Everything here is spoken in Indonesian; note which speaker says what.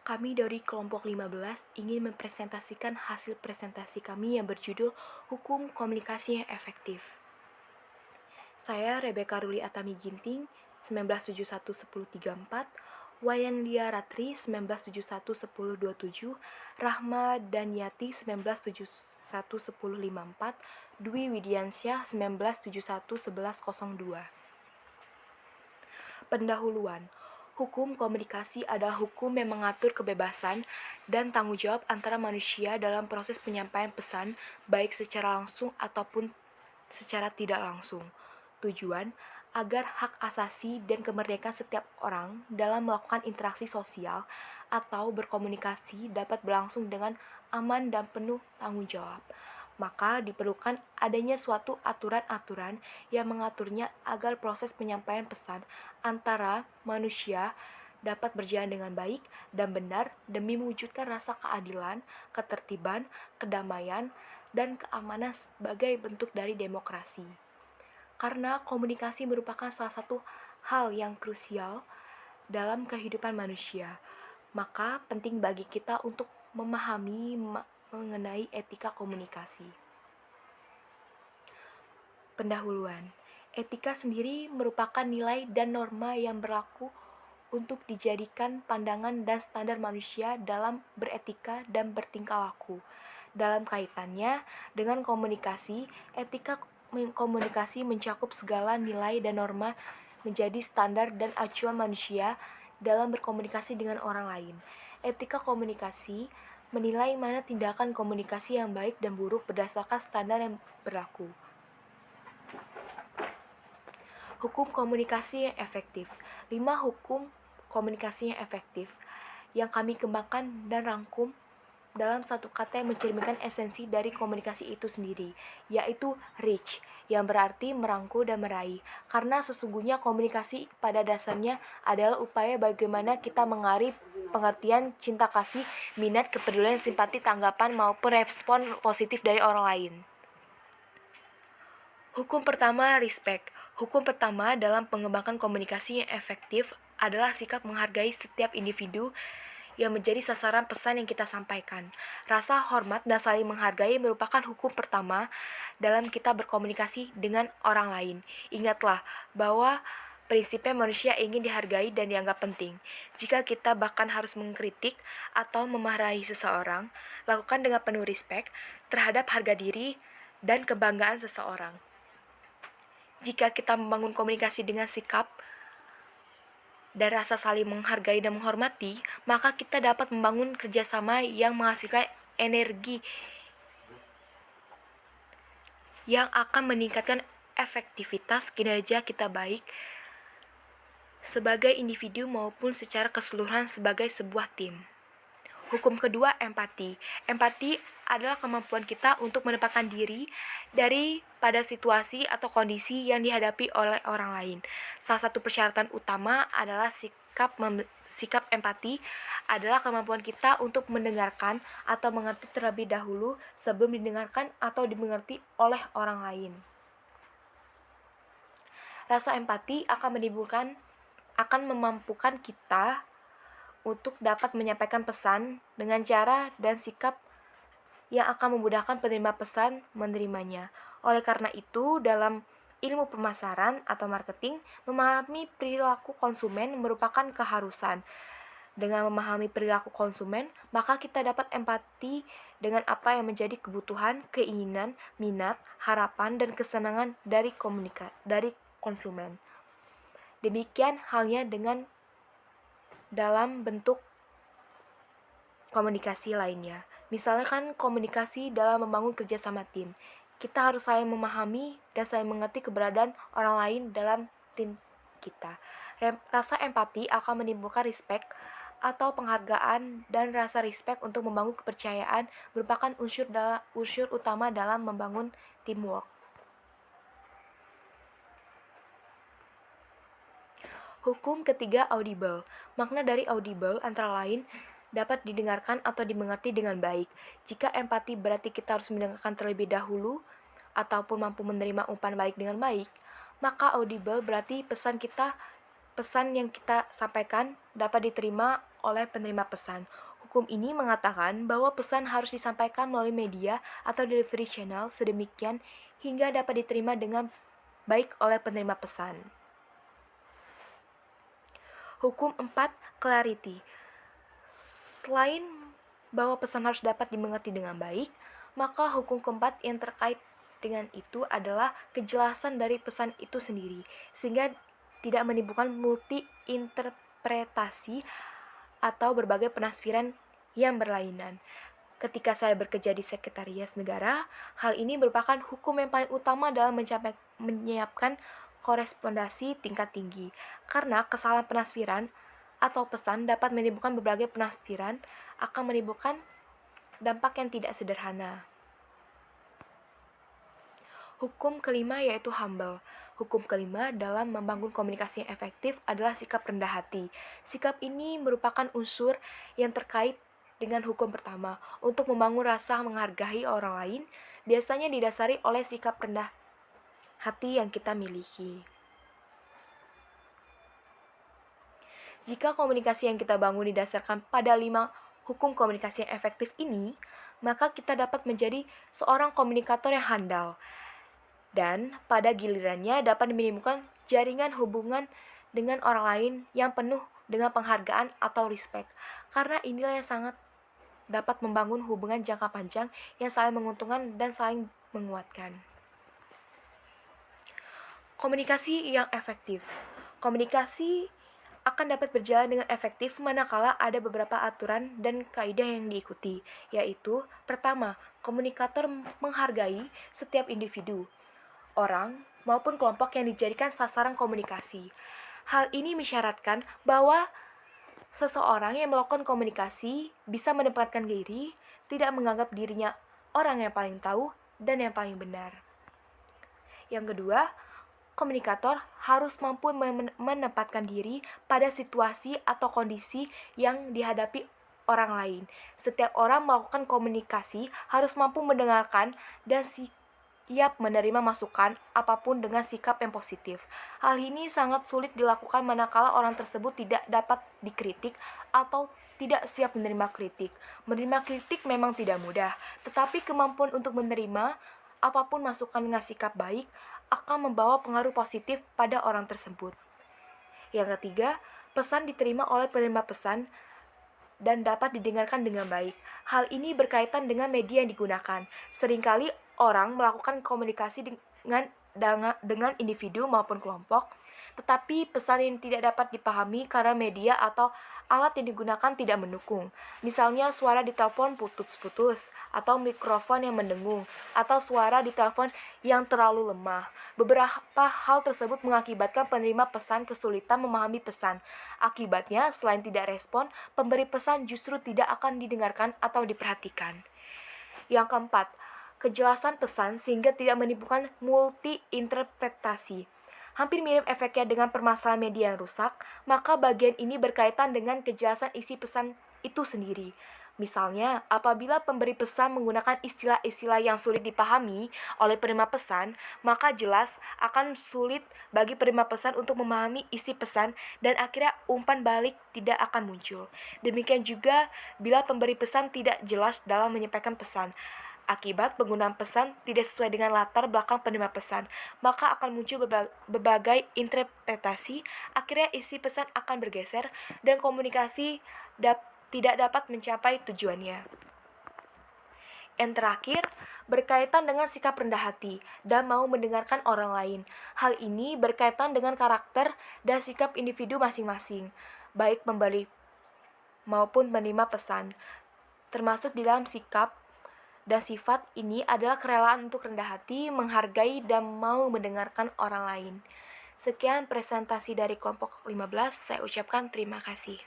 Speaker 1: Kami dari kelompok 15 ingin mempresentasikan hasil presentasi kami yang berjudul Hukum Komunikasi yang Efektif. Saya Rebecca Ruli Atami Ginting, 1971-1034, Wayan Lia Ratri, 1971-1027, Rahma Danyati, 1971-1054, Dwi Widiansyah, 1971-1102. Pendahuluan. Hukum komunikasi adalah hukum yang mengatur kebebasan dan tanggung jawab antara manusia dalam proses penyampaian pesan, baik secara langsung ataupun secara tidak langsung. Tujuan agar hak asasi dan kemerdekaan setiap orang dalam melakukan interaksi sosial atau berkomunikasi dapat berlangsung dengan aman dan penuh tanggung jawab. Maka diperlukan adanya suatu aturan-aturan yang mengaturnya agar proses penyampaian pesan antara manusia dapat berjalan dengan baik dan benar demi mewujudkan rasa keadilan, ketertiban, kedamaian, dan keamanan sebagai bentuk dari demokrasi. Karena komunikasi merupakan salah satu hal yang krusial dalam kehidupan manusia, maka penting bagi kita untuk memahami mengenai etika komunikasi. Pendahuluan. Etika sendiri merupakan nilai dan norma yang berlaku untuk dijadikan pandangan dan standar manusia dalam beretika dan bertingkah laku. Dalam kaitannya dengan komunikasi, etika komunikasi mencakup segala nilai dan norma menjadi standar dan acuan manusia dalam berkomunikasi dengan orang lain. Etika komunikasi menilai mana tindakan komunikasi yang baik dan buruk berdasarkan standar yang berlaku. Hukum komunikasi yang efektif. 5 hukum komunikasi yang efektif yang kami kembangkan dan rangkum dalam satu kata yang mencerminkan esensi dari komunikasi itu sendiri, yaitu reach, yang berarti merangkul dan meraih. Karena sesungguhnya komunikasi pada dasarnya adalah upaya bagaimana kita mengarik pengertian, cinta kasih, minat, kepedulian, simpati, tanggapan, maupun respon positif dari orang lain. Hukum pertama, respect. Hukum pertama dalam pengembangan komunikasi yang efektif adalah sikap menghargai setiap individu yang menjadi sasaran pesan yang kita sampaikan. Rasa hormat dan saling menghargai merupakan hukum pertama dalam kita berkomunikasi dengan orang lain. Ingatlah bahwa prinsipnya manusia ingin dihargai dan dianggap penting. Jika kita bahkan harus mengkritik atau memarahi seseorang, lakukan dengan penuh respect terhadap harga diri dan kebanggaan seseorang. Jika kita membangun komunikasi dengan sikap dan rasa saling menghargai dan menghormati, maka kita dapat membangun kerjasama yang menghasilkan energi yang akan meningkatkan efektivitas kinerja kita baik sebagai individu maupun secara keseluruhan sebagai sebuah tim. Hukum kedua, empati. Empati adalah kemampuan kita untuk menempatkan diri pada situasi atau kondisi yang dihadapi oleh orang lain. Salah satu persyaratan utama adalah sikap empati adalah kemampuan kita untuk mendengarkan atau mengerti terlebih dahulu sebelum didengarkan atau dimengerti oleh orang lain. Rasa empati akan memampukan kita untuk dapat menyampaikan pesan dengan cara dan sikap yang akan memudahkan penerima pesan menerimanya. Oleh karena itu, dalam ilmu pemasaran atau marketing, memahami perilaku konsumen merupakan keharusan. Dengan memahami perilaku konsumen, maka kita dapat empati dengan apa yang menjadi kebutuhan, keinginan, minat, harapan, dan kesenangan dari konsumen. Demikian halnya dengan dalam bentuk komunikasi lainnya. Misalnya kan komunikasi dalam membangun kerjasama tim. Kita harus saling memahami dan saling mengerti keberadaan orang lain dalam tim kita. Rasa empati akan menimbulkan respect atau penghargaan, dan rasa respect untuk membangun kepercayaan merupakan unsur utama dalam membangun teamwork. Hukum ketiga, audible. Makna dari audible antara lain dapat didengarkan atau dimengerti dengan baik. Jika empati berarti kita harus mendengarkan terlebih dahulu ataupun mampu menerima umpan balik dengan baik, maka audible berarti pesan kita pesan yang kita sampaikan dapat diterima oleh penerima pesan. Hukum ini mengatakan bahwa pesan harus disampaikan melalui media atau delivery channel sedemikian hingga dapat diterima dengan baik oleh penerima pesan. Hukum 4. Clarity. Selain bahwa pesan harus dapat dimengerti dengan baik, maka hukum keempat yang terkait dengan itu adalah kejelasan dari pesan itu sendiri, sehingga tidak menimbulkan multi-interpretasi atau berbagai penafsiran yang berlainan. Ketika saya bekerja di Sekretariat Negara, hal ini merupakan hukum yang paling utama dalam menyiapkan korespondasi tingkat tinggi, karena kesalahan penafsiran atau pesan dapat menimbulkan berbagai penafsiran akan menimbulkan dampak yang tidak sederhana. Hukum kelima yaitu humble. Hukum kelima dalam membangun komunikasi yang efektif adalah sikap rendah hati. Sikap ini merupakan unsur yang terkait dengan hukum pertama. Untuk membangun rasa menghargai orang lain, biasanya didasari oleh sikap rendah hati yang kita miliki. Jika komunikasi yang kita bangun didasarkan pada 5 hukum komunikasi yang efektif ini, maka kita dapat menjadi seorang komunikator yang handal. Dan pada gilirannya dapat menimbulkan jaringan hubungan dengan orang lain yang penuh dengan penghargaan atau respect. Karena inilah yang sangat dapat membangun hubungan jangka panjang yang saling menguntungkan dan saling menguatkan. Komunikasi yang efektif. Komunikasi akan dapat berjalan dengan efektif manakala ada beberapa aturan dan kaidah yang diikuti, yaitu pertama, komunikator menghargai setiap individu, orang, maupun kelompok yang dijadikan sasaran komunikasi. Hal ini mensyaratkan bahwa seseorang yang melakukan komunikasi bisa menempatkan diri, tidak menganggap dirinya orang yang paling tahu dan yang paling benar. Yang kedua, komunikator harus mampu menempatkan diri pada situasi atau kondisi yang dihadapi orang lain. Setiap orang melakukan komunikasi harus mampu mendengarkan dan siap menerima masukan apapun dengan sikap yang positif. Hal ini sangat sulit dilakukan manakala orang tersebut tidak dapat dikritik atau tidak siap menerima kritik. Menerima kritik memang tidak mudah, tetapi kemampuan untuk menerima apapun masukan dengan sikap baik akan membawa pengaruh positif pada orang tersebut. Yang ketiga, pesan diterima oleh penerima pesan dan dapat didengarkan dengan baik. Hal ini berkaitan dengan media yang digunakan. Seringkali orang melakukan komunikasi dengan individu maupun kelompok, tetapi pesan yang tidak dapat dipahami karena media atau alat yang digunakan tidak mendukung. Misalnya suara di telepon putus-putus, atau mikrofon yang mendengung, atau suara di telepon yang terlalu lemah. Beberapa hal tersebut mengakibatkan penerima pesan kesulitan memahami pesan. Akibatnya, selain tidak respon, pemberi pesan justru tidak akan didengarkan atau diperhatikan. Yang keempat, kejelasan pesan sehingga tidak menimbulkan multi-interpretasi. Hampir mirip efeknya dengan permasalahan media yang rusak, maka bagian ini berkaitan dengan kejelasan isi pesan itu sendiri. Misalnya, apabila pemberi pesan menggunakan istilah-istilah yang sulit dipahami oleh penerima pesan, maka jelas akan sulit bagi penerima pesan untuk memahami isi pesan dan akhirnya umpan balik tidak akan muncul. Demikian juga bila pemberi pesan tidak jelas dalam menyampaikan pesan. Akibat penggunaan pesan tidak sesuai dengan latar belakang penerima pesan, maka akan muncul berbagai interpretasi, akhirnya isi pesan akan bergeser dan komunikasi tidak dapat mencapai tujuannya. Yang terakhir, berkaitan dengan sikap rendah hati dan mau mendengarkan orang lain. Hal ini berkaitan dengan karakter dan sikap individu masing-masing, baik pemberi maupun penerima pesan. Termasuk di dalam sikap dan sifat ini adalah kerelaan untuk rendah hati, menghargai, dan mau mendengarkan orang lain. Sekian presentasi dari kelompok 15, saya ucapkan terima kasih.